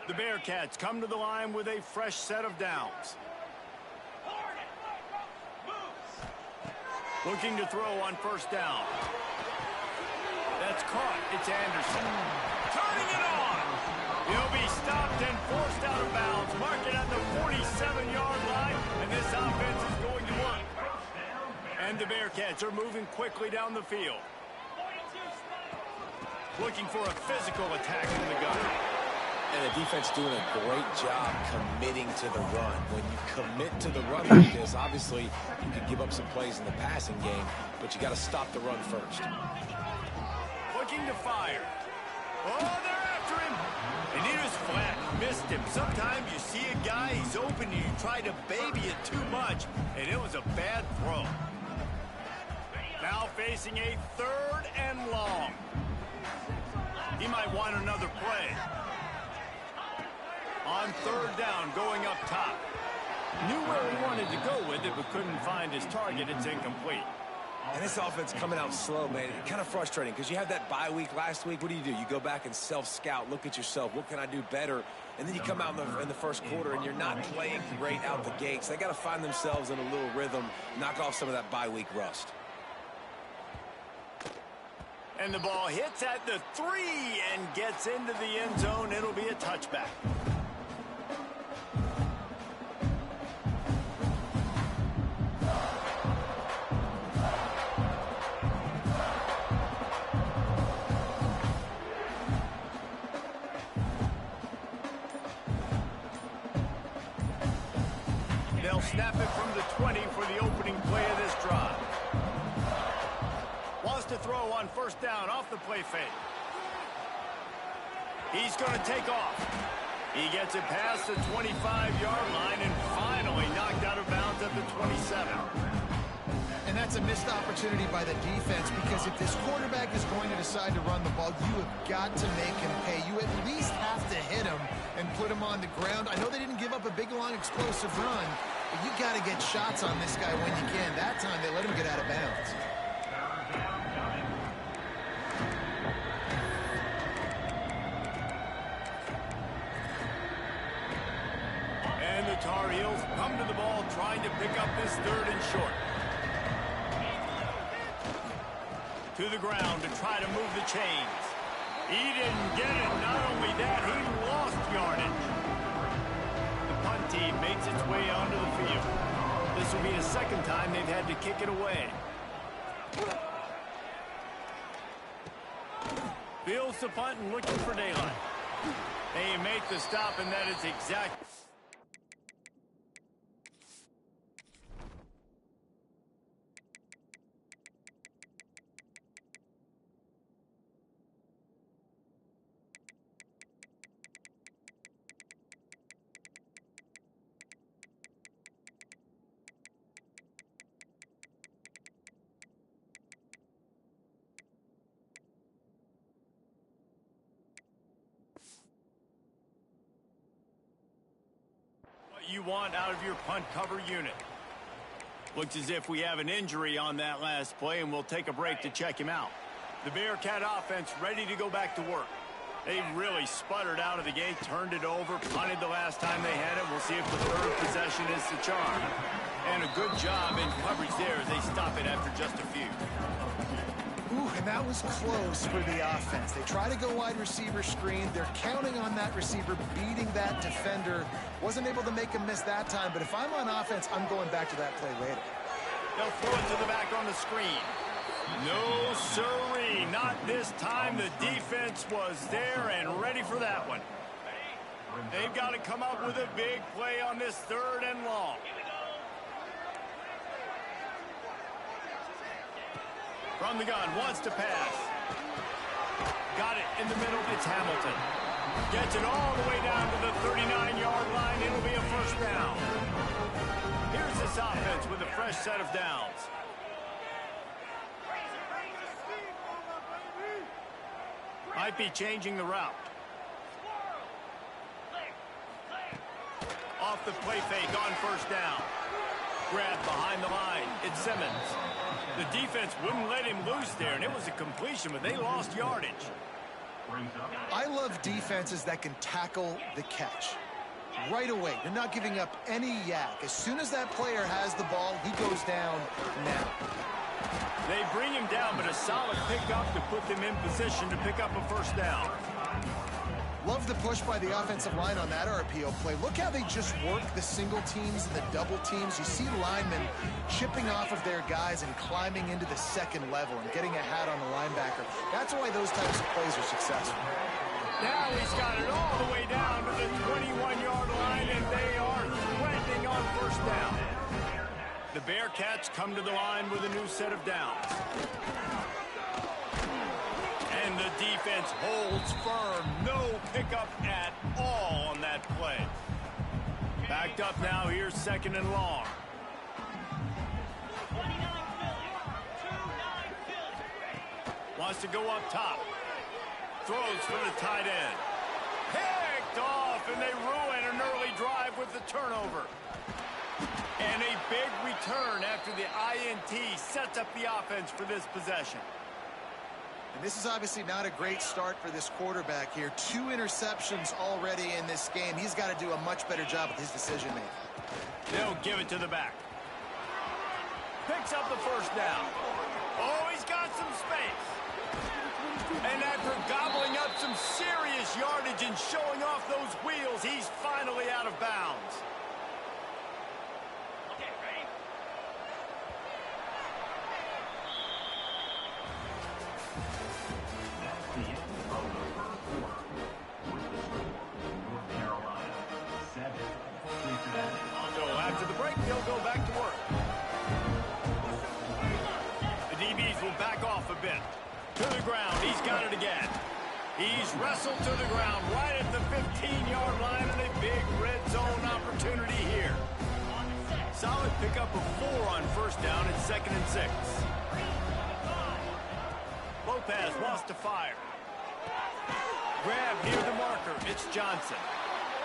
The Bearcats come to the line with a fresh set of downs. Looking to throw on first down. That's caught. It's Anderson. Turning it on. He'll be stopped and forced out of bounds. Mark it at the 47-yard line, and this offense is going to work. And the Bearcats are moving quickly down the field. Looking for a physical attack from the gun. And the defense doing a great job committing to the run. When you commit to the run like this, obviously you can give up some plays in the passing game, but you got to stop the run first. Looking to fire. Oh, they're after him. And he was flat, missed him. Sometimes you see a guy, he's open, and you try to baby it too much, and it was a bad throw. Now facing a 3rd and long. He might want another play. On 3rd down, going up top. Knew where he wanted to go with it, but couldn't find his target. It's incomplete. And this offense coming out slow, man. It's kind of frustrating because you had that bye week last week. What do? You go back and self-scout, look at yourself. What can I do better? And then you come out in the first quarter, and you're not playing great out the gates. They got to find themselves in a little rhythm, knock off some of that bye week rust. And the ball hits at the 3 and gets into the end zone. It'll be a touchback. They'll snap it from the 20 for the opening play of this drive. Wants to throw on first down off the play fake. He's going to take off. He gets it past the 25-yard line and finally knocked out of bounds at the 27. And that's a missed opportunity by the defense, because if this quarterback is going to decide to run the ball, you have got to make him pay. You at least have to hit him and put him on the ground. I know they didn't give up a big, long, explosive run, but you got to get shots on this guy when you can. That time they let him get out of bounds. And the Tar Heels come to the ball trying to pick up this 3rd and short. To the ground to try to move the chains. He didn't get it. Not only that, he lost yardage. The punt team makes its way onto the field. This will be the 2nd time they've had to kick it away. Fields the punt and looking for daylight. They make the stop, and that is exact. You want out of your punt cover unit. Looks as if we have an injury on that last play, and we'll take a break to check him out. The Bearcat offense ready to go back to work. They really sputtered out of the gate, turned it over, punted the last time they had it. We'll see if the 3rd possession is the charm. And a good job in coverage there as they stop it after just a few. Ooh, and that was close for the offense. They try to go wide receiver screen. They're counting on that receiver beating that defender. Wasn't able to make him miss that time, but if I'm on offense, I'm going back to that play later. They'll throw it to the back on the screen. No siree, not this time. The defense was there and ready for that one. They've got to come up with a big play on this 3rd and long. From the gun, wants to pass. Got it in the middle, it's Hamilton. Gets it all the way down to the 39-yard line. It'll be a first down. Here's this offense with a fresh set of downs. Might be changing the route. Off the play fake on first down. Grab behind the line. It's Simmons. The defense wouldn't let him loose there, and it was a completion, but they lost yardage. I love defenses that can tackle the catch. Right away, they're not giving up any yak. As soon as that player has the ball, he goes down now. They bring him down, but a solid pickup to put them in position to pick up a first down. Love the push by the offensive line on that RPO play. Look how they just work the single teams and the double teams. You see linemen chipping off of their guys and climbing into the second level and getting a hat on the linebacker. That's why those types of plays are successful. Now he's got it all the way down to the 21-yard line, and they are threatening on first down. The Bearcats come to the line with a new set of downs. And the defense holds firm. No pickup at all on that play. Backed up now. Here's second and long. Wants to go up top. Throws for the tight end. Picked off, and they ruin an early drive with the turnover. And a big return after the INT sets up the offense for this possession. And this is obviously not a great start for this quarterback here. 2 interceptions already in this game. He's got to do a much better job with his decision-making. They'll give it to the back. Picks up the first down. Oh, he's got some space. And after gobbling up some serious yardage and showing off those wheels, he's finally out of bounds. Okay, ready? So after the break, they'll go back to work. The DBs will back off a bit. To the ground. He's got it again. He's wrestled to the ground right at the 15-yard line, and a big red zone opportunity here. Solid pickup of 4 on first down and 2nd and 6. Lopez wants to fire. Grab near the marker. It's Johnson.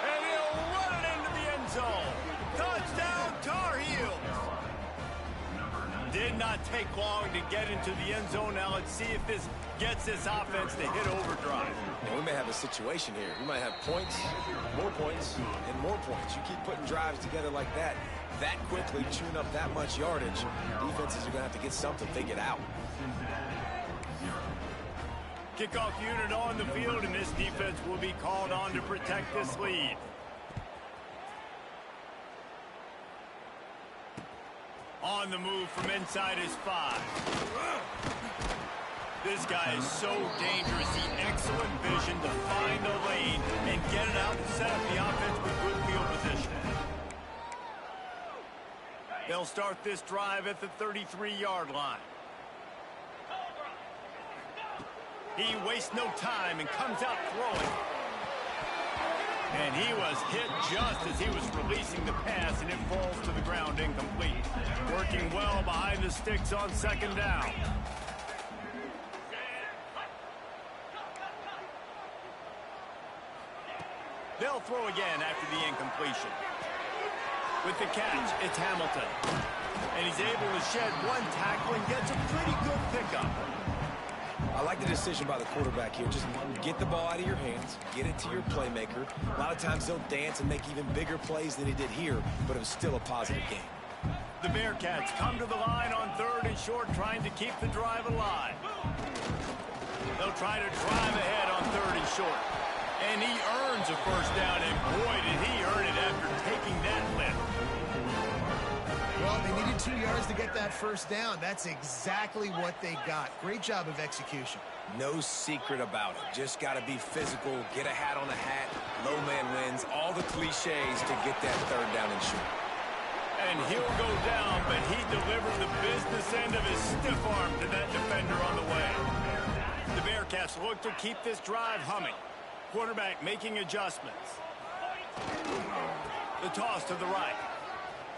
And he'll run it into the end zone. Touchdown, Tar Heels. Did not take long to get into the end zone. Now let's see if this gets this offense to hit overdrive. And we may have a situation here. We might have points, and more points. You keep putting drives together like that quickly, chewing up that much yardage, defenses are going to have to get something figured out. Kickoff unit on the field, and this defense will be called on to protect this lead. On the move from inside his 5. This guy is so dangerous. He excellent vision to find the lane and get it out and set up the offense with good field position. They'll start this drive at the 33-yard line. He wastes no time and comes out throwing. And he was hit just as he was releasing the pass, and it falls to the ground incomplete. Working well behind the sticks on 2nd down. They'll throw again after the incompletion. With the catch, it's Hamilton. And he's able to shed 1 tackle and gets a pretty good pickup. I like the decision by the quarterback here. Just get the ball out of your hands, get it to your playmaker. A lot of times they'll dance and make even bigger plays than he did here, but it was still a positive game. The Bearcats come to the line on 3rd and short, trying to keep the drive alive. They'll try to drive ahead on 3rd and short. And he earns a first down, and boy, did he earn it after taking that lift. Well, they needed 2 yards to get that first down. That's exactly what they got. Great job of execution. No secret about it. Just got to be physical, get a hat on a hat, low man wins, all the cliches to get that 3rd down and short. And he'll go down, but he delivered the business end of his stiff arm to that defender on the way. The Bearcats look to keep this drive humming. Quarterback making adjustments. The toss to the right.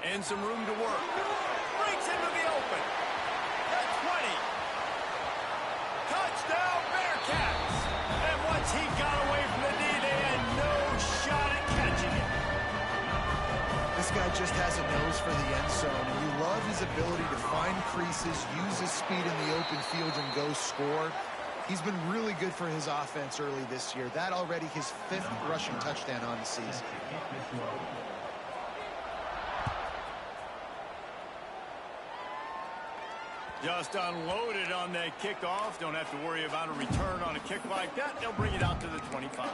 And some room to work. Breaks into the open. At 20. Touchdown, Bearcats. And once he got away from the D, they had no shot at catching it. This guy just has a nose for the end zone, and you love his ability to find creases, use his speed in the open field, and go score. He's been really good for his offense early this year. That already his 5th rushing touchdown on the season. Just unloaded on that kickoff. Don't have to worry about a return on a kick like that. They'll bring it out to the 25.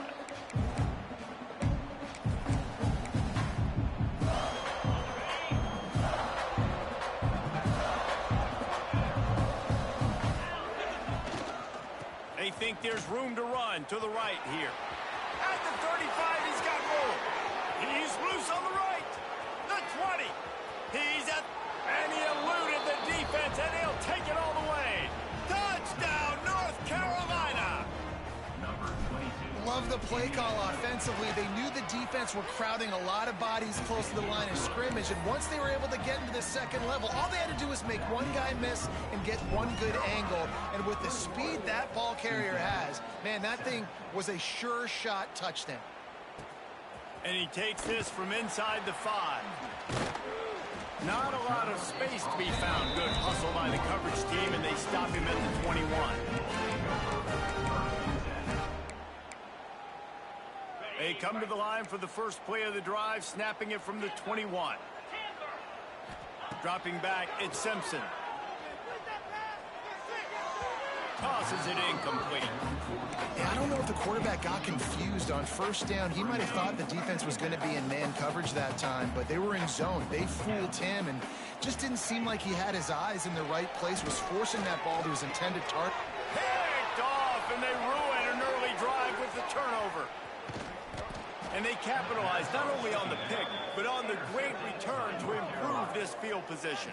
They think there's room to run to the right here. At the 35, he's got room. He's loose on the right. The 20. He's at... And he eluded the defense, and he'll take it all the way. Touchdown, North Carolina! Love the play call offensively. They knew the defense were crowding a lot of bodies close to the line of scrimmage, and once they were able to get into the second level, all they had to do was make one guy miss and get one good angle. And with the speed that ball carrier has, man, that thing was a sure shot touchdown. And he takes this from inside the 5. Not a lot of space to be found. Good hustle by the coverage team, and they stop him at the 21. They come to the line for the first play of the drive, snapping it from the 21. Dropping back, it's Simpson. Tosses it incomplete. Yeah, I don't know if the quarterback got confused on first down. He might have thought the defense was going to be in man coverage that time, but they were in zone. They fooled him and just didn't seem like he had his eyes in the right place, was forcing that ball to his intended target. Picked off, and they ruin an early drive with the turnover. And they capitalized not only on the pick, but on the great return to improve this field position.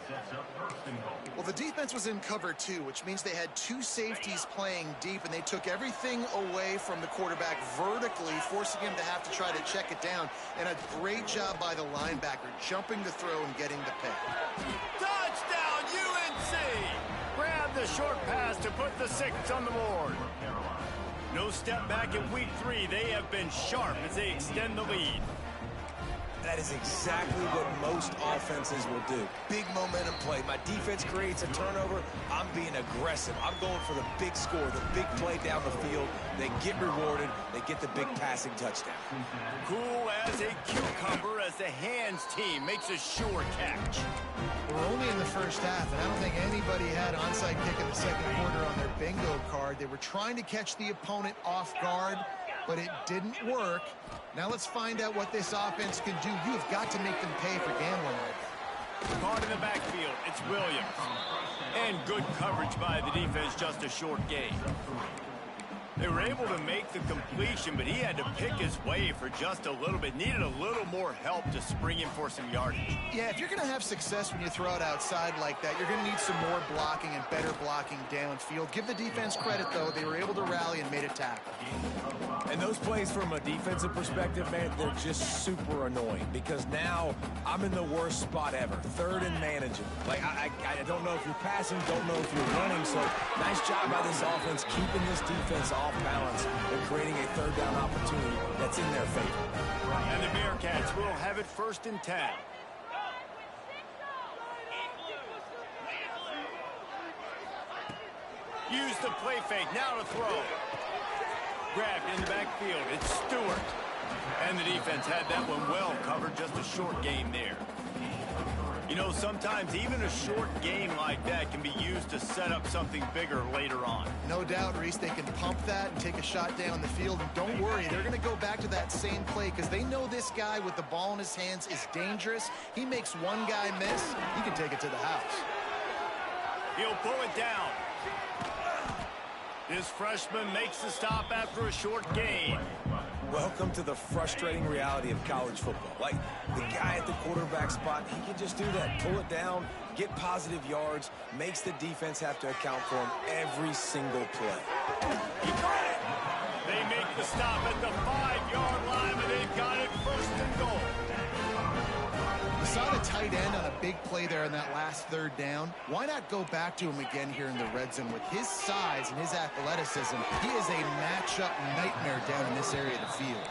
Well, the defense was in cover 2, which means they had 2 safeties playing deep, and they took everything away from the quarterback vertically, forcing him to have to try to check it down. And a great job by the linebacker, jumping the throw and getting the pick. Touchdown, UNC! Grab the short pass to put the 6 on the board. No step back in week 3. They have been sharp as they extend the lead. That is exactly what most offenses will do. Big momentum play. My defense creates a turnover. I'm being aggressive. I'm going for the big score, the big play down the field. They get rewarded. They get the big passing touchdown. Cool as a cucumber as the hands team makes a sure catch. We're only in the first half, and I don't think anybody had onside kick in the second quarter on their bingo card. They were trying to catch the opponent off guard, but it didn't work. Now let's find out what this offense can do. You have got to make them pay for gambling like that. Caught in the backfield, it's Williams. And good coverage by the defense, just a short gain. They were able to make the completion, but he had to pick his way for just a little bit. Needed a little more help to spring him for some yardage. Yeah, if you're going to have success when you throw it outside like that, you're going to need some more blocking and better blocking downfield. Give the defense credit, though. They were able to rally and made a tackle. And those plays from a defensive perspective, man, they're just super annoying because now I'm in the worst spot ever. Third and managing. Like, I don't know if you're passing, don't know if you're running. So nice job by this offense keeping this defense off balance and creating a third down opportunity that's in their favor. And the Bearcats will have it 1st and 10. Use the play fake, now to throw. Grabbed in the backfield, it's Stewart. And the defense had that one well covered, just a short gain there. You know, sometimes even a short game like that can be used to set up something bigger later on. No doubt, Reese, they can pump that and take a shot down the field. And don't worry, they're going to go back to that same play because they know this guy with the ball in his hands is dangerous. He makes one guy miss, he can take it to the house. He'll pull it down. This freshman makes the stop after a short gain. Welcome to the frustrating reality of college football. Like, the guy at the quarterback spot, he can just do that. Pull it down, get positive yards, makes the defense have to account for him every single play. He got it! They make the stop at the 5-yard line, and they've got it 1st and goal. You saw the tight end on a big play there in that last third down. Why not go back to him again here in the red zone? With his size and his athleticism, he is a matchup nightmare down in this area of the field.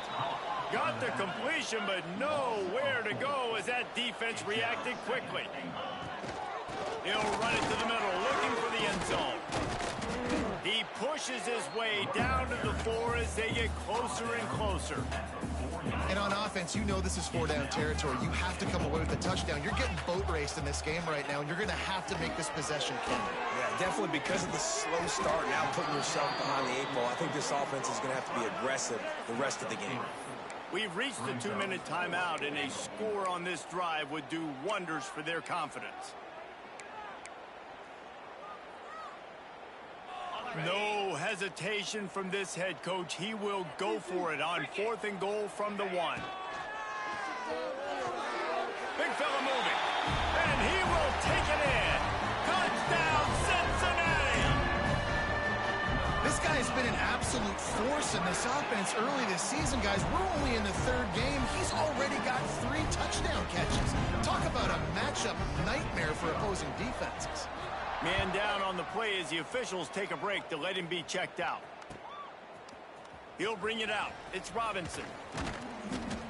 Got the completion, but nowhere to go as that defense reacted quickly. He'll run it to the middle, looking for the end zone. He pushes his way down to the floor as they get closer and closer. And on offense, you know this is four-down territory. You have to come away with a touchdown. You're getting boat raced in this game right now, and you're going to have to make this possession count. Yeah, definitely because of the slow start, now putting yourself behind the 8 ball. I think this offense is going to have to be aggressive the rest of the game. We've reached the 2-minute timeout, and a score on this drive would do wonders for their confidence. No hesitation from this head coach. He will go for it on 4th and goal from the 1. Big fella moving, and he will take it in. Touchdown, Cincinnati! This guy's been an absolute force in this offense early this season, guys. We're only in the 3rd game. He's already got 3 touchdown catches. Talk about a matchup nightmare for opposing defenses. Man down on the play as the officials take a break to let him be checked out. He'll bring it out. It's Robinson.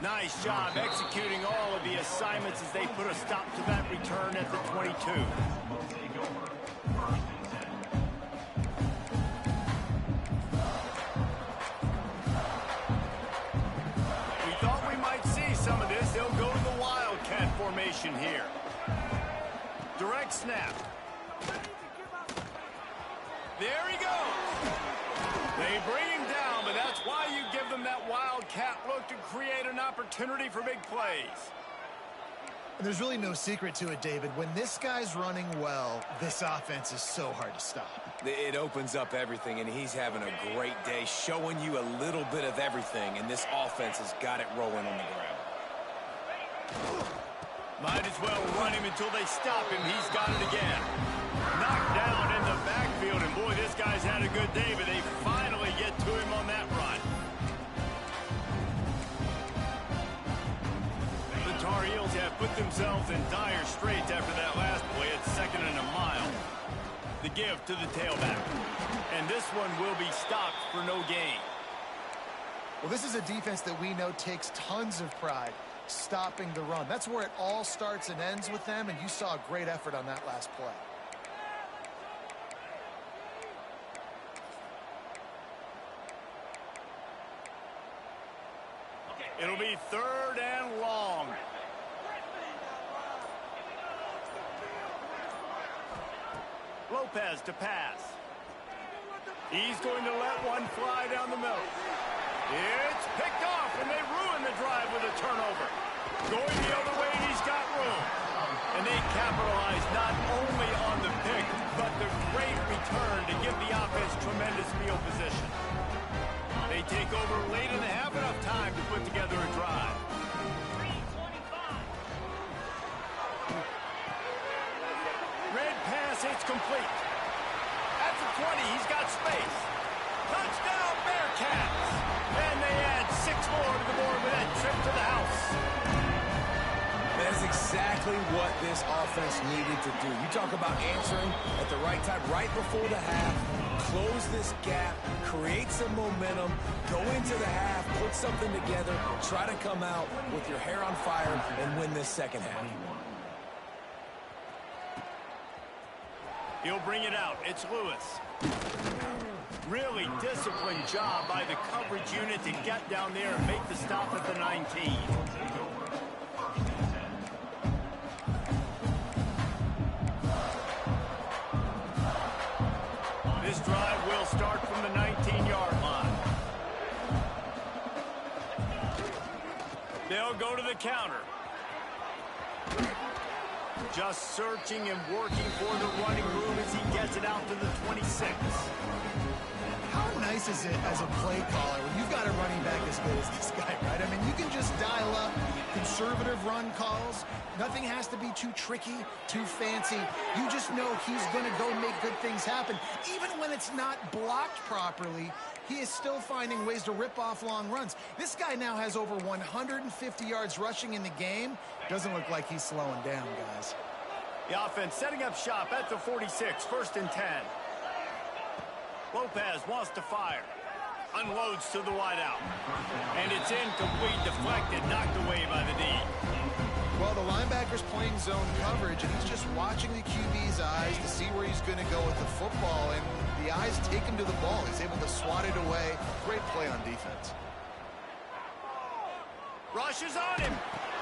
Nice job executing all of the assignments as they put a stop to that return at the 22. We thought we might see some of this. They'll go to the Wildcat formation here. Direct snap. There he goes. They bring him down, but that's why you give them that wildcat look to create an opportunity for big plays. And there's really no secret to it, David. When this guy's running well, this offense is so hard to stop. It opens up everything, and he's having a great day, showing you a little bit of everything, and this offense has got it rolling on the ground. Might as well run him until they stop him. He's got it again. Knocked down in the backfield, and boy, this guy's had a good day, but they finally get to him on that run. The Tar Heels have put themselves in dire straits after that last play at 2nd and a mile. The give to the tailback. And this one will be stopped for no gain. Well, this is a defense that we know takes tons of pride stopping the run. That's where it all starts and ends with them, and you saw a great effort on that last play. It'll be 3rd and long. Lopez to pass. He's going to let one fly down the middle. It's picked off, and they ruin the drive with a turnover. Going the other way, and he's got room. And they capitalize not only on the pick, but the great return to give the offense tremendous field position. They take over late in the half, enough time to put together a drive. Red pass, it's complete. At the 20, he's got space. Touchdown, Bearcats! And they add 6 more to the board with that trip to the house. That is exactly what this offense needed to do. You talk about answering at the right time, right before the half. Close this gap, create some momentum, go into the half, put something together, try to come out with your hair on fire and win this second half. He'll bring it out. It's Lewis. Really disciplined job by the coverage unit to get down there and make the stop at the 19. This drive will start from the 19-yard line. They'll go to the counter. Just searching and working for the running room as he gets it out to the 26. How nice is it as a play caller when you've got a running back as good as this guy, right? I mean, you can just dial up conservative run calls. Nothing has to be too tricky, too fancy. You just know he's going to go make good things happen. Even when it's not blocked properly, he is still finding ways to rip off long runs. This guy now has over 150 yards rushing in the game. Doesn't look like he's slowing down, guys. The offense setting up shop at the 46, 1st and 10. Lopez wants to fire. Unloads to the wideout. And it's incomplete, deflected, knocked away by the D. Well, the linebacker's playing zone coverage, and he's just watching the QB's eyes to see where he's going to go with the football. And the The eyes take him to the ball. He's able to swat it away. Great play on defense. Rushes on him.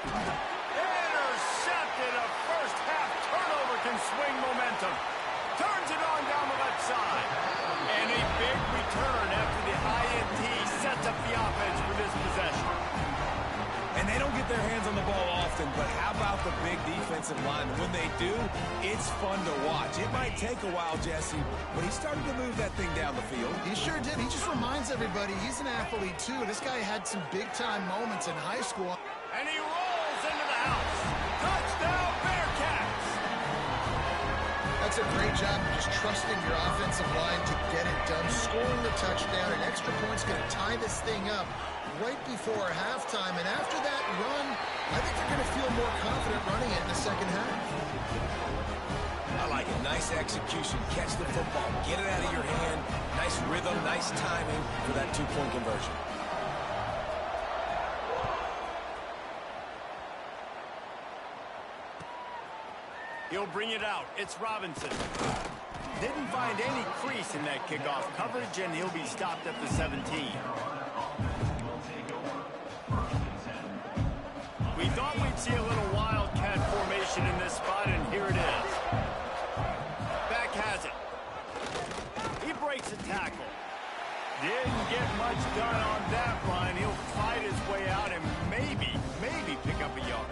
Intercepted. A first half turnover can swing momentum. Turns it on down the left side. And a big return after the INT sets up the offense for this possession. And they don't get their hands on the ball often, but how about the big defensive line? When they do, it's fun to watch. It might take a while, Jesse, but he started to move that thing down the field. He sure did. He just reminds everybody he's an athlete, too. This guy had some big-time moments in high school. And he rolls into the house. Touchdown, Bearcats! That's a great job of just trusting your offensive line to get it done. Scoring the touchdown, an extra point's going to tie this thing up right before halftime. And after that run, I think they're going to feel more confident running it in the second half. I like it. Nice execution. Catch the football. Get it out of your hand. Nice rhythm, nice timing for that two-point conversion. He'll bring it out. It's Robinson. Didn't find any crease in that kickoff coverage, and he'll be stopped at the 17. We thought we'd see a little wildcat formation in this spot, and here it is. Back has it. He breaks a tackle. Didn't get much done on that run. He'll fight his way out and maybe pick up a yard.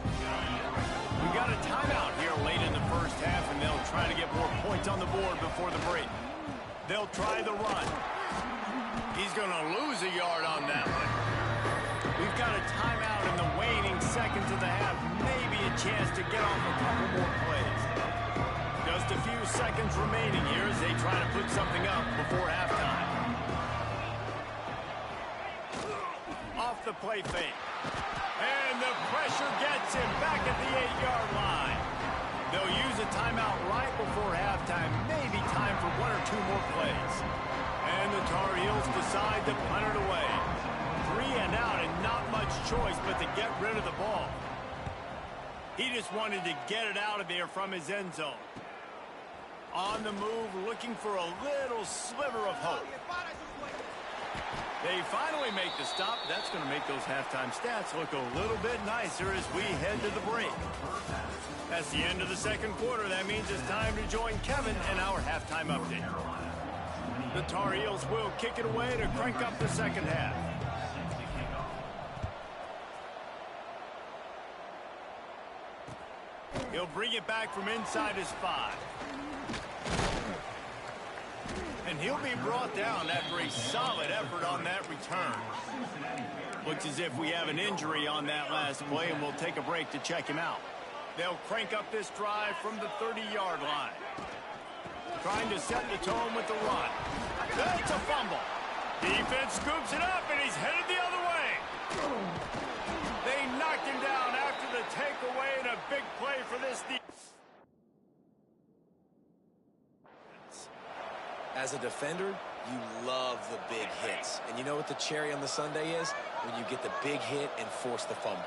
We got a timeout here late in the first half, and they'll try to get more points on the board before the break. They'll try the run. He's going to lose a yard on that one. We've got a timeout in the waning seconds of the half. Maybe a chance to get off a couple more plays. Just a few seconds remaining here as they try to put something up before halftime. Off the play fake. And the pressure gets him back at the 8-yard line. They'll use a timeout right before halftime. Maybe time for one or two more plays. And the Tar Heels decide to punt it away. 3 and out and not much choice but to get rid of the ball. He just wanted to get it out of there from his end zone. On the move, looking for a little sliver of hope. They finally make the stop. That's going to make those halftime stats look a little bit nicer as we head to the break. That's the end of the second quarter. That means it's time to join Kevin in our halftime update. The Tar Heels will kick it away to crank up the second half. He'll bring it back from inside his 5. And he'll be brought down after a solid effort on that return. Looks as if we have an injury on that last play, and we'll take a break to check him out. They'll crank up this drive from the 30-yard line. Trying to set the tone with the run. That's a fumble. Defense scoops it up, and he's headed the other way. They knocked him down after the takeaway, and a big play for this defense. As a defender, you love the big hits. And you know what the cherry on the sundae is? When you get the big hit and force the fumble.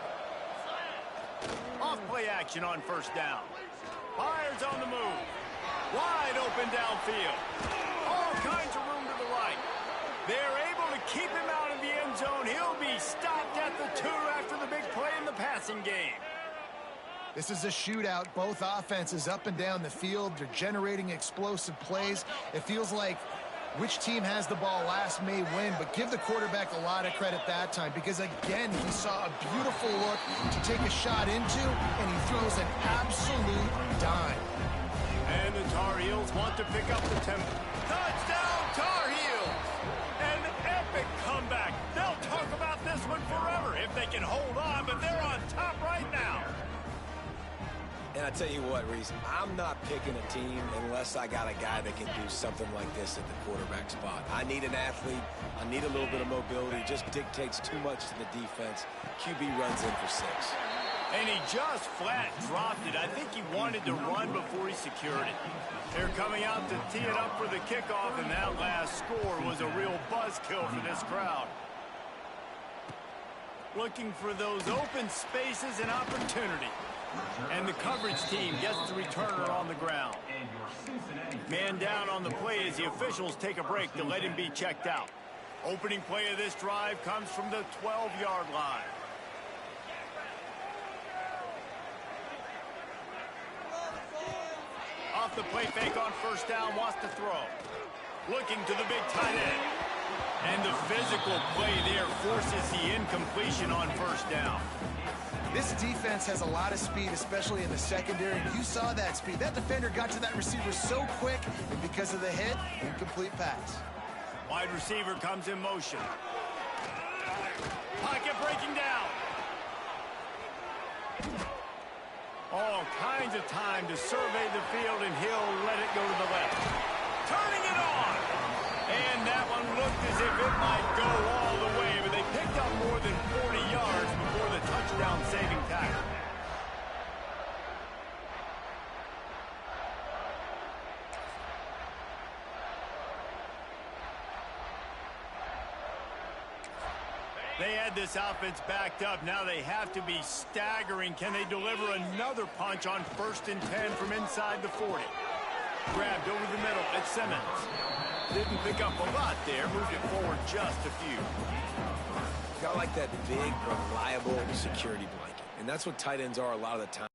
Off-play action on first down. Fires on the move. Wide open downfield. All kinds of room to the right. They're able to keep him out of the end zone. He'll be stopped at the 2 after the big play in the passing game. This is a shootout. Both offenses up and down the field. They're generating explosive plays. It feels like which team has the ball last may win, but give the quarterback a lot of credit that time because, again, he saw a beautiful look to take a shot into, and he throws an absolute dime. And the Tar Heels want to pick up the tempo. Touchdown, Tar Heels! An epic comeback. They'll talk about this one forever if they can hold on, but they're on top right now. And I tell you what, Reese, I'm not picking a team unless I got a guy that can do something like this at the quarterback spot. I need an athlete. I need a little bit of mobility. It just dictates too much to the defense. QB runs in for 6. And he just flat dropped it. I think he wanted to run before he secured it. They're coming out to tee it up for the kickoff, and that last score was a real buzzkill for this crowd. looking for those open spaces and opportunity. And the coverage team gets the returner on the ground. Man down on the play as the officials take a break to let him be checked out. Opening play of this drive comes from the 12-yard line. Off the play fake on first down, wants to throw. Looking to the big tight end. And the physical play there forces the incompletion on first down. This defense has a lot of speed, especially in the secondary. You saw that speed. That defender got to that receiver so quick, and because of the hit, incomplete pass. Wide receiver comes in motion. Pocket breaking down. All kinds of time to survey the field, and he'll let it go to the left. Turning it on. And that one looked as if it might go all the way, but they picked up more than 40 yards before the touchdown-saving tackle. They had this offense backed up. Now they have to be staggering. Can they deliver another punch on 1st and 10 from inside the 40? Grabbed over the middle at Simmons. Didn't pick up a lot there. Moved it forward just a few. Got like that big, reliable security blanket. And that's what tight ends are a lot of the time.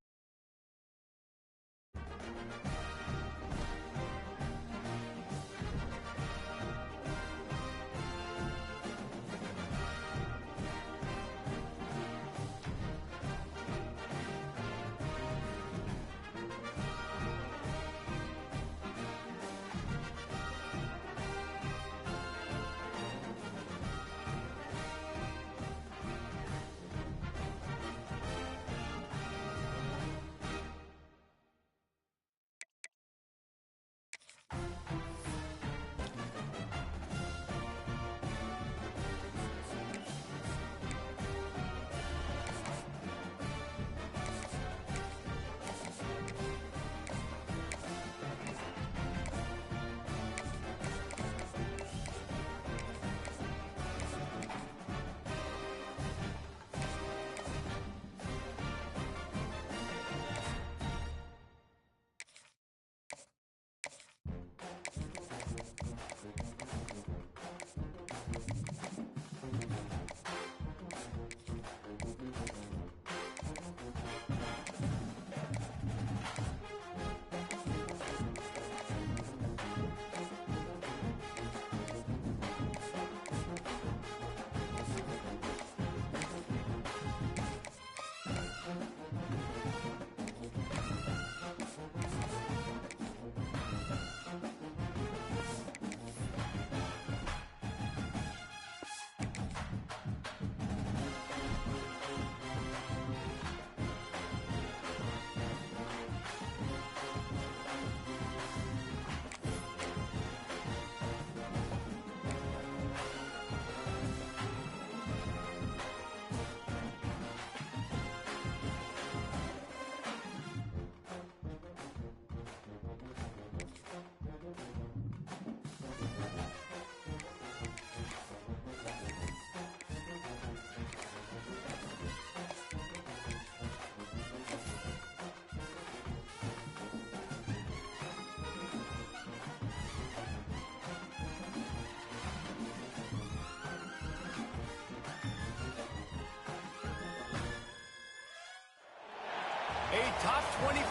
A top 25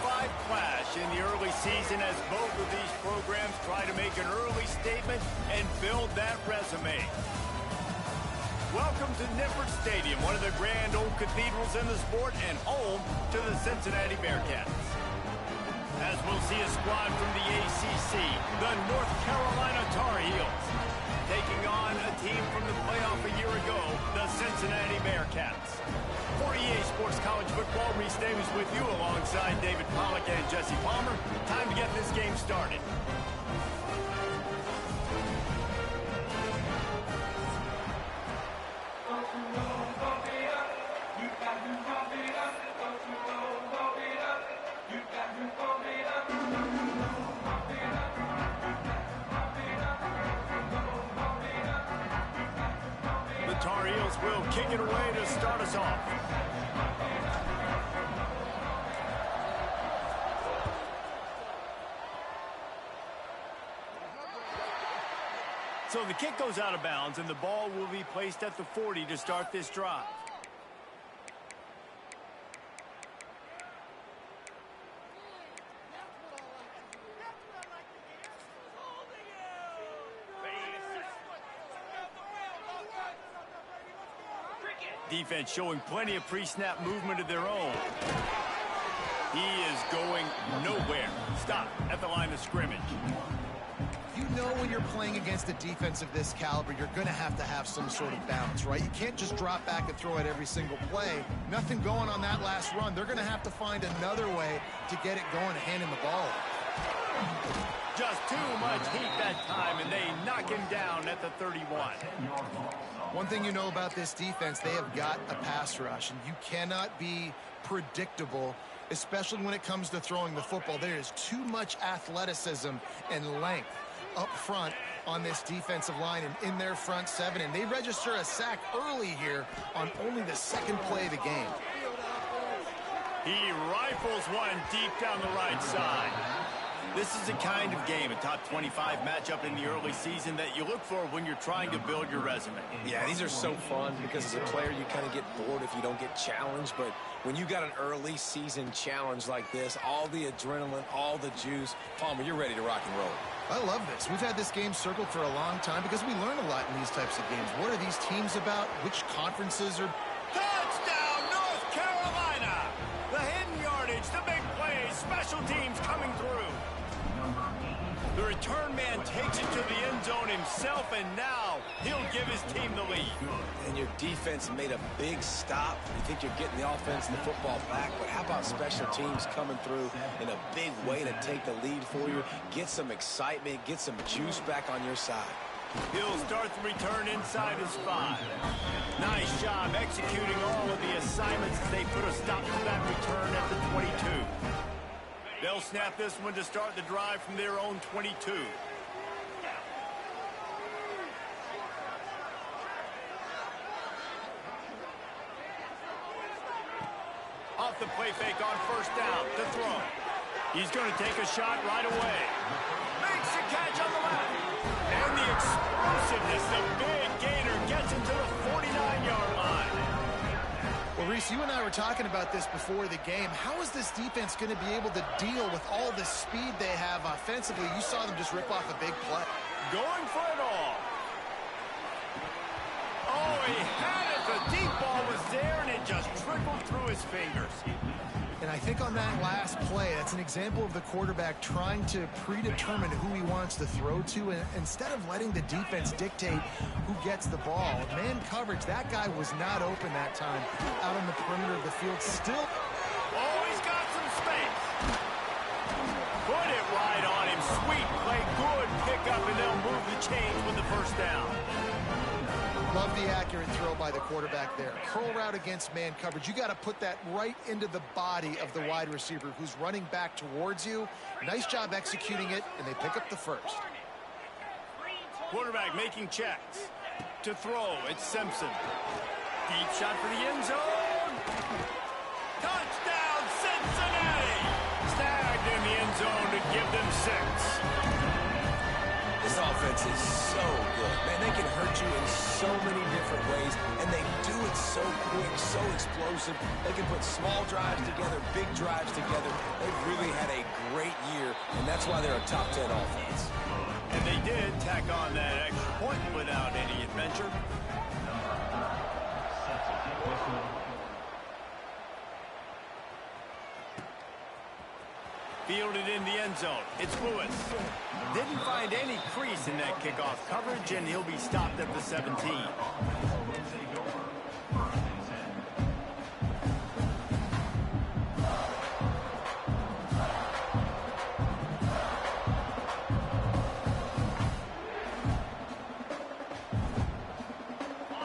clash in the early season as both of these programs try to make an early statement and build that resume. Welcome to Nippert Stadium, one of the grand old cathedrals in the sport and home to the Cincinnati Bearcats. As we'll see a squad from the ACC, the North Carolina Tar Heels, taking on a team from the playoff a year ago, the Cincinnati Bearcats. For EA Sports College Football, Reese Davis with you alongside David Pollack and Jesse Palmer. Time to get this game started. The Tar Heels defense will kick it away to start us off. So the kick goes out of bounds, and the ball will be placed at the 40 to start this drive. Defense showing plenty of pre-snap movement of their own. He is going nowhere. Stop at the line of scrimmage. You know when you're playing against a defense of this caliber, you're going to have some sort of balance, right? You can't just drop back and throw it every single play. Nothing going on that last run. They're going to have to find another way to get it going, handing the ball off. Just too much heat that time, and they knock him down at the 31. One thing you know about this defense, they have got a pass rush, and you cannot be predictable, especially when it comes to throwing the football. There is too much athleticism and length up front on this defensive line and in their front seven, and they register a sack early here on only the second play of the game. He rifles one deep down the right side. This is the kind of game, a top 25 matchup in the early season, that you look for when you're trying to build your resume. Yeah, these are so fun because as a player you kind of get bored if you don't get challenged, but when you got an early season challenge like this, all the adrenaline, all the juice, Palmer, you're ready to rock and roll. I love this. We've had this game circled for a long time because we learn a lot in these types of games. What are these teams about? Which conferences are... Touchdown, North Carolina! The hidden yardage, the big plays, special teams coming through. The return man takes it to the end zone himself, and now he'll give his team the lead. And your defense made a big stop. You think you're getting the offense and the football back, but how about special teams coming through in a big way to take the lead for you, get some excitement, get some juice back on your side. He'll start the return inside his 5. Nice job executing all of the assignments as they put a stop to that return at the 22. They'll snap this one to start the drive from their own 22. Off the play fake on first down to throw. He's going to take a shot right away. Makes the catch on the left. And the explosiveness, the big gainer gets him to the 49-yard line. Well, Reese, you and I were talking about this before the game. How is this defense going to be able to deal with all the speed they have offensively? You saw them just rip off a big play. Going for it all. Oh, he had it. The deep ball was there, and it just trickled through his fingers. And I think on that last play, that's an example of the quarterback trying to predetermine who he wants to throw to, and instead of letting the defense dictate who gets the ball. Man coverage, that guy was not open that time out on the perimeter of the field. Still. Oh, he's got some space. Put it right on him. Sweet play, good pickup, and they'll move the chains with the first down. Love the accurate throw by the quarterback there. Curl route against man coverage. You got to put that right into the body of the wide receiver who's running back towards you. Nice job executing it, and they pick up the first. Quarterback making checks. To throw, it's Simpson. Deep shot for the end zone. Touchdown, Cincinnati! Snagged in the end zone to give them 6. This offense is so good. Man, they can hurt you in so many different ways, and they do it so quick, so explosive. They can put small drives together, big drives together. They've really had a great year, and that's why they're a top 10 offense. And they did tack on that extra point without any adventure. Fielded in the end zone. It's Lewis. Didn't find any crease in that kickoff coverage, and he'll be stopped at the 17.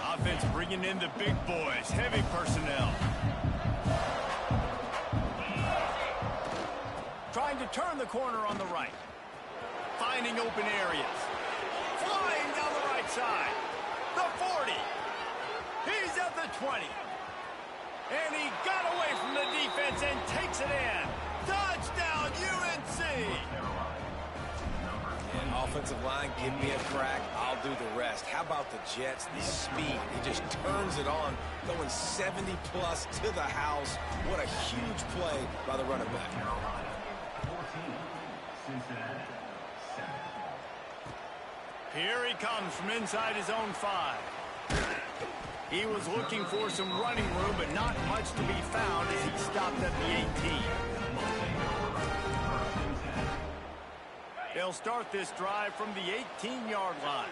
Offense bringing in the big boys, heavy personnel. Trying to turn the corner on the right. Finding open areas. Flying down the right side. The 40. He's 20. And he got away from the defense and takes it in. Touchdown, UNC! Yeah, offensive line, give me a crack. I'll do the rest. How about the Jets? The speed. He just turns it on, going 70-plus to the house. What a huge play by the running back. Here he comes from inside his own 5. He was looking for some running room, but not much to be found as he stopped at the 18. They'll start this drive from the 18-yard line.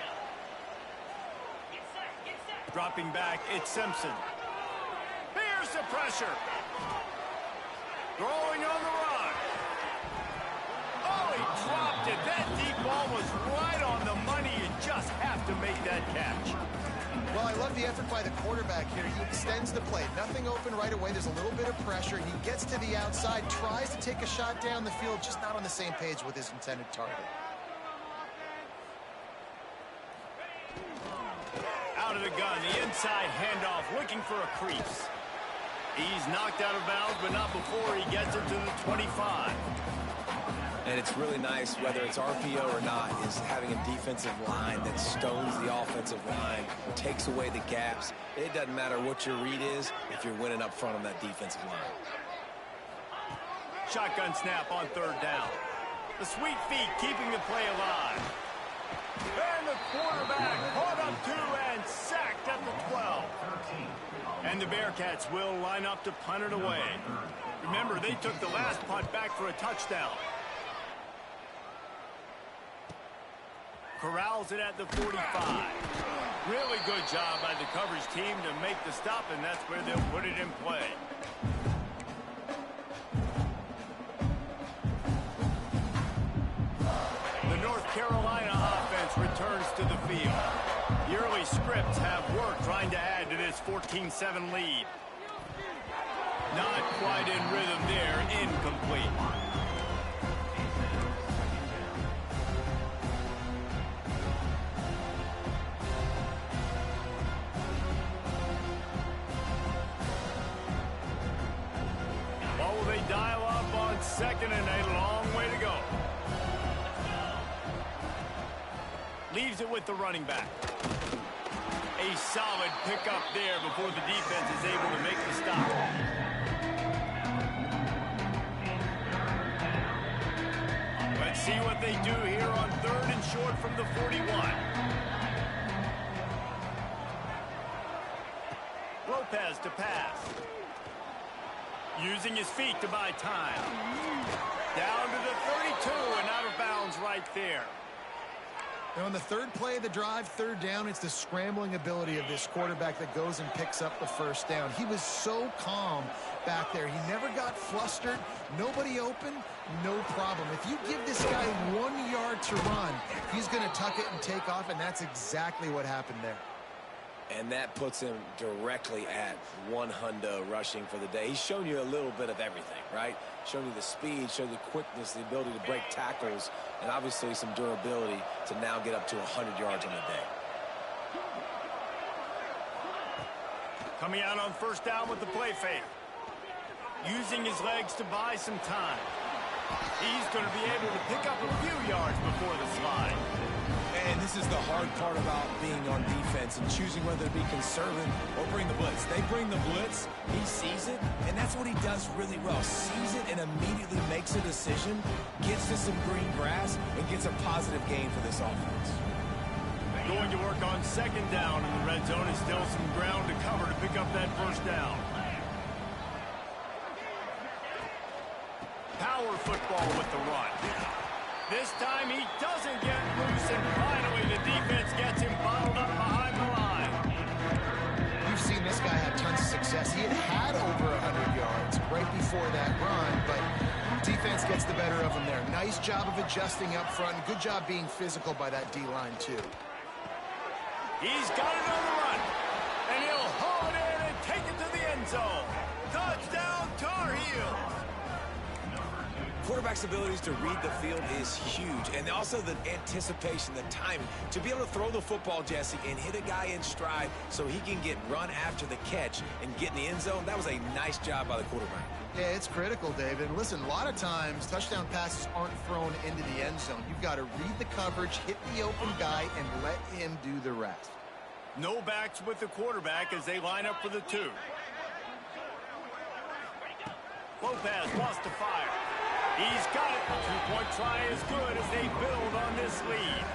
Dropping back, it's Simpson. Here's the pressure. Throwing on the run. Oh, he dropped it. That deep ball was right on the money. You just have to make that catch. Well, I love the effort by the quarterback here. He extends the play. Nothing open right away. There's a little bit of pressure. He gets to the outside, tries to take a shot down the field, just not on the same page with his intended target. Out of the gun, the inside handoff, looking for a crease. He's knocked out of bounds, but not before he gets it to the 25. And it's really nice, whether it's RPO or not, is having a defensive line that stones the offensive line, takes away the gaps. It doesn't matter what your read is if you're winning up front on that defensive line. Shotgun snap on 3rd down. The sweet feet keeping the play alive. And the quarterback caught up 2 and sacked at the 12. And the Bearcats will line up to punt it away. Remember, they took the last punt back for a touchdown. Corrals it at the 45. Really good job by the coverage team to make the stop, and that's where they'll put it in play. The North Carolina offense returns to the field. The early scripts have worked trying to add to this 14-7 lead. Not quite in rhythm there, incomplete. Dial up on 2nd and a long way to go. Leaves it with the running back. A solid pickup there before the defense is able to make the stop. Let's see what they do here on 3rd and short from the 41. Lopez to pass. Using his feet to buy time. Down to the 32 and out of bounds right there. Now on the 3rd play of the drive, 3rd down, it's the scrambling ability of this quarterback that goes and picks up the 1st down. He was so calm back there. He never got flustered. Nobody open, no problem. If you give this guy 1 yard to run, he's going to tuck it and take off, and that's exactly what happened there. And that puts him directly at 100 rushing for the day. He's shown you a little bit of everything, right? Shown you the speed, shown you the quickness, the ability to break tackles, and obviously some durability to now get up to 100 yards on the day. Coming out on 1st down with the play fake. Using his legs to buy some time. He's going to be able to pick up a few yards before the slide. And this is the hard part about being on defense and choosing whether to be conservative or bring the blitz. They bring the blitz, he sees it, and that's what he does really well. Sees it and immediately makes a decision, gets to some green grass, and gets a positive gain for this offense. Going to work on 2nd down in the red zone. Is still some ground to cover to pick up that 1st down. Power football with the run. This time he doesn't get loose, and finally the defense gets him bottled up behind the line. You've seen this guy have tons of success. He had over 100 yards right before that run, but defense gets the better of him there. Nice job of adjusting up front. Good job being physical by that D-line, too. He's got it on the run, and he'll haul it in and take it to the end zone. Touchdown, Tar Heels. quarterback's abilities to read the field is huge. And also the anticipation, the timing. To be able to throw the football, Jesse, and hit a guy in stride so he can get run after the catch and get in the end zone, that was a nice job by the quarterback. Yeah, it's critical, David. Listen, a lot of times touchdown passes aren't thrown into the end zone. You've got to read the coverage, hit the open guy, and let him do the rest. No backs with the quarterback as they line up for the 2. Lopez wants to fire. He's got it. Two-point try is good as they build on this lead.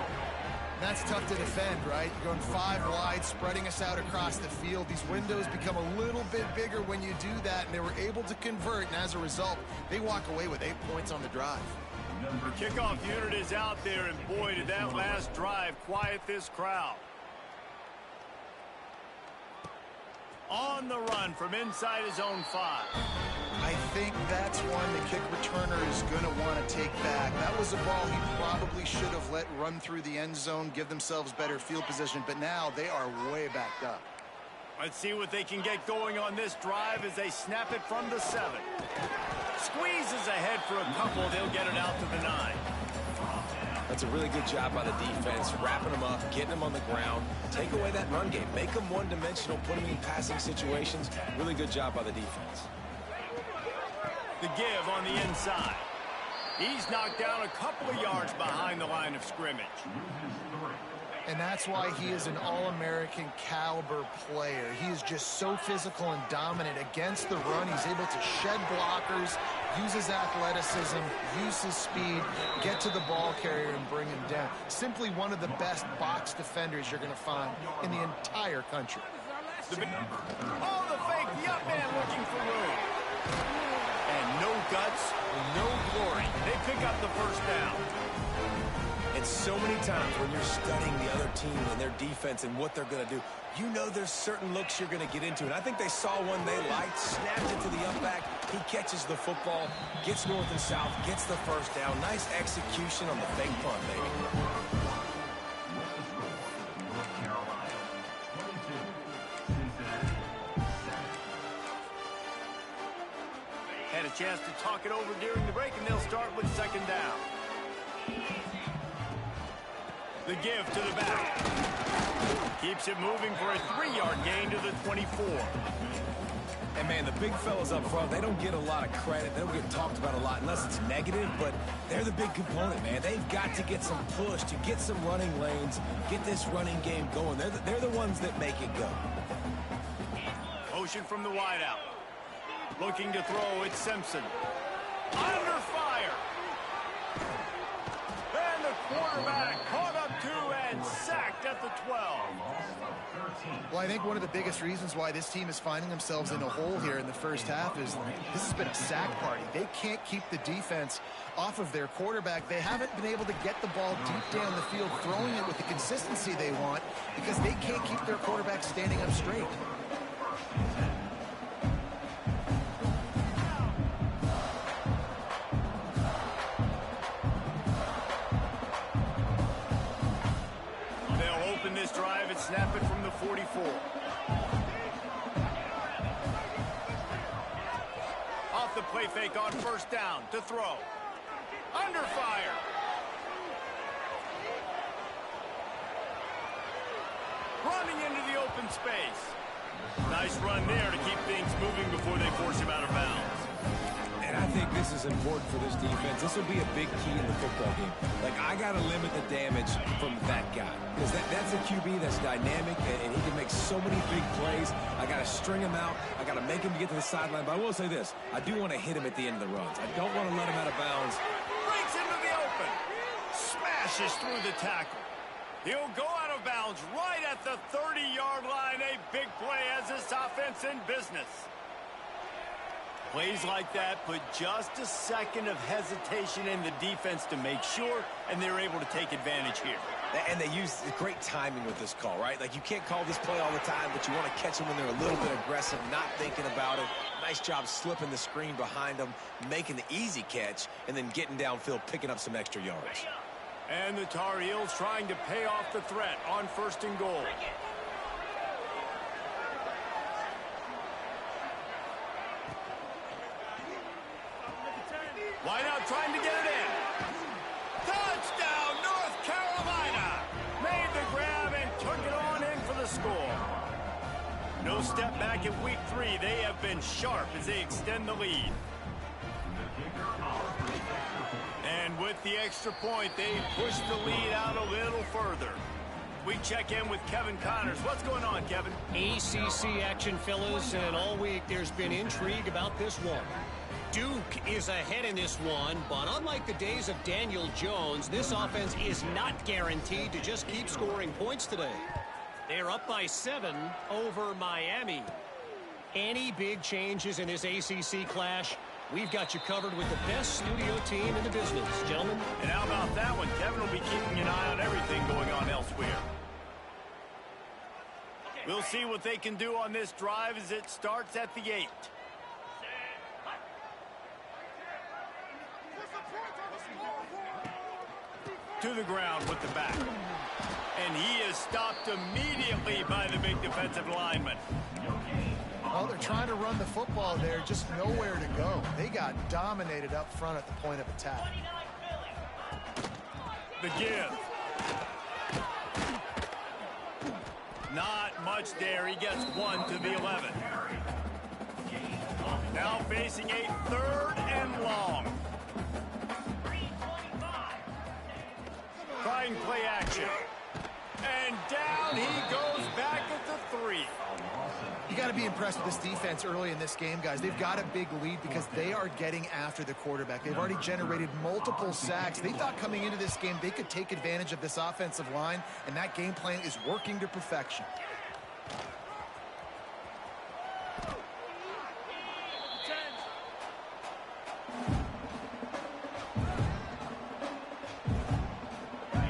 That's tough to defend, right? You're going 5 wide, spreading us out across the field. These windows become a little bit bigger when you do that, and they were able to convert, and as a result, they walk away with 8 points on the drive. The kickoff unit is out there, and boy, did that last drive quiet this crowd. On the run from inside his own 5. I think that's one the kick returner is going to want to take back. That was a ball he probably should have let run through the end zone, give themselves better field position, but now they are way backed up. Let's see what they can get going on this drive as they snap it from the 7. Squeezes ahead for a couple. They'll get it out to the 9. That's a really good job by the defense, wrapping them up, getting them on the ground. Take away that run game. Make them one-dimensional, put them in passing situations. Really good job by the defense. The give on the inside. He's knocked down a couple of yards behind the line of scrimmage. And that's why he is an All-American caliber player. He is just so physical and dominant against the run. He's able to shed blockers, use his athleticism, use his speed, get to the ball carrier and bring him down. Simply one of the best box defenders you're going to find in the entire country. The fake, the up man looking for room. And no guts, no glory. They pick up the first down. And so many times when you're studying the other team and their defense and what they're going to do, you know there's certain looks you're going to get into. And I think they saw one they liked, snapped it to the up back. He catches the football, gets north and south, gets the first down. Nice execution on the fake punt, baby. Had a chance to talk it over during the break, and they'll start with second down. The give to the back. Keeps it moving for a 3-yard gain to the 24. And, man, the big fellas up front, they don't get a lot of credit. They don't get talked about a lot unless it's negative, but they're the big component, man. They've got to get some push, to get some running lanes, get this running game going. They're the ones that make it go. Motion from the wideout. Looking to throw, it's Simpson. Under fire. And the quarterback caught up to and sacked at the 12. Well, I think one of the biggest reasons why this team is finding themselves in a hole here in the first half is this has been a sack party. They can't keep the defense off of their quarterback. They haven't been able to get the ball deep down the field, throwing it with the consistency they want because they can't keep their quarterback standing up straight. This drive and snap it from the 44. Off the play fake on first down to throw. Under fire. Running into the open space. Nice run there to keep things moving before they force him out of bounds. And I think this is important for this defense. This will be a big key in the football game. Like, I got to limit the damage from that guy. Because that's a QB that's dynamic, and he can make so many big plays. I got to string him out. I got to make him get to the sideline. But I will say this. I do want to hit him at the end of the runs. I don't want to let him out of bounds. Breaks into the open. Smashes through the tackle. He'll go out of bounds right at the 30-yard line. A big play as this offense in business. Plays like that put just a second of hesitation in the defense to make sure, and they're able to take advantage here. And they use great timing with this call, right? Like, you can't call this play all the time, but you want to catch them when they're a little bit aggressive, not thinking about it. Nice job slipping the screen behind them, making the easy catch, and then getting downfield, picking up some extra yards. And the Tar Heels trying to pay off the threat on 1st and goal. Wide out trying to get it in. Touchdown, North Carolina! Made the grab and took it on in for the score. No step back in week 3. They have been sharp as they extend the lead. And with the extra point, they push the lead out a little further. We check in with Kevin Connors. What's going on, Kevin? ACC action, fellas, and all week there's been intrigue about this one. Duke is ahead in this one, but unlike the days of Daniel Jones, this offense is not guaranteed to just keep scoring points today. They're up by 7 over Miami. Any big changes in this ACC clash? We've got you covered with the best studio team in the business, gentlemen. And how about that one? Kevin will be keeping an eye on everything going on elsewhere. We'll see what they can do on this drive as it starts at the 8. To the ground with the back. And he is stopped immediately by the big defensive lineman. Well, they're trying to run the football there, just nowhere to go. They got dominated up front at the point of attack. The give. Not much there. He gets 1 to the 11. Now facing a 3rd and long. Trying play action. And down he goes back at the 3. You got to be impressed with this defense early in this game, guys. They've got a big lead because they are getting after the quarterback. They've already generated multiple sacks. They thought coming into this game they could take advantage of this offensive line, and that game plan is working to perfection.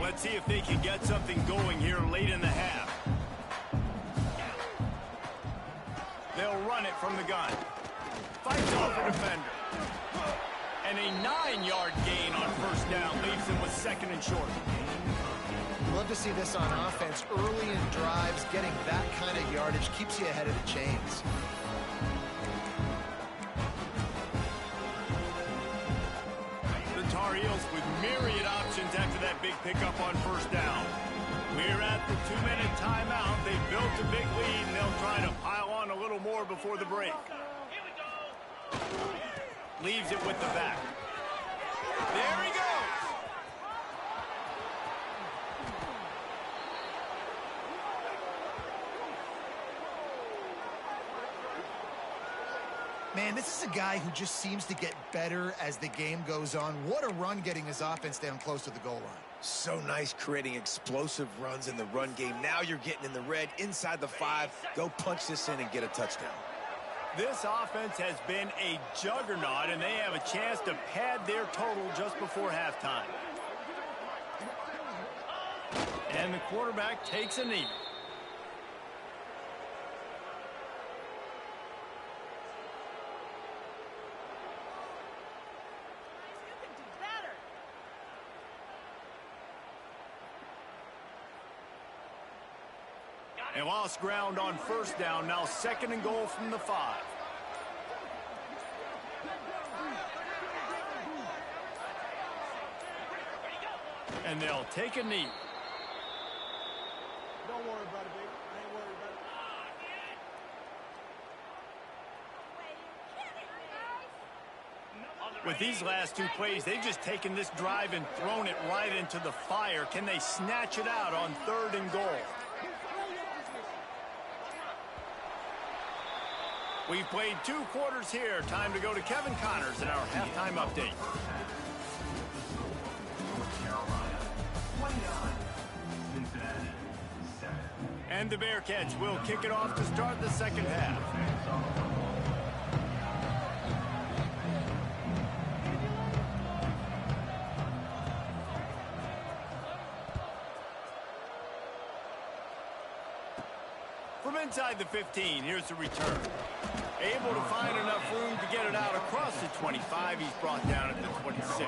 Let's see if they can get something going here late in the half. They'll run it from the gun. Fights off a defender. And a 9-yard gain on 1st down leaves them with 2nd and short. Love to see this on offense early in drives. Getting that kind of yardage keeps you ahead of the chains. The Tar Heels with myriad options after that big pickup on 1st down. We're at the 2-minute timeout. They've built a big lead, and they'll try to pile on a little more before the break. Leaves it with the back. There he goes. Man, this is a guy who just seems to get better as the game goes on. What a run getting his offense down close to the goal line. So nice creating explosive runs in the run game. Now you're getting in the red inside the 5. Go punch this in and get a touchdown. This offense has been a juggernaut, and they have a chance to pad their total just before halftime. And the quarterback takes a knee. And lost ground on 1st down. Now 2nd and goal from the 5. And they'll take a knee. Don't worry about it, baby. I ain't worried about it. With these last 2 plays, they've just taken this drive and thrown it right into the fire. Can they snatch it out on 3rd and goal? We've played 2 quarters here. Time to go to Kevin Connors in our halftime update. And the Bearcats will kick it off to start the 2nd half. From inside the 15, here's the return. Able to find enough room to get it out across the 25. He's brought down at the 26.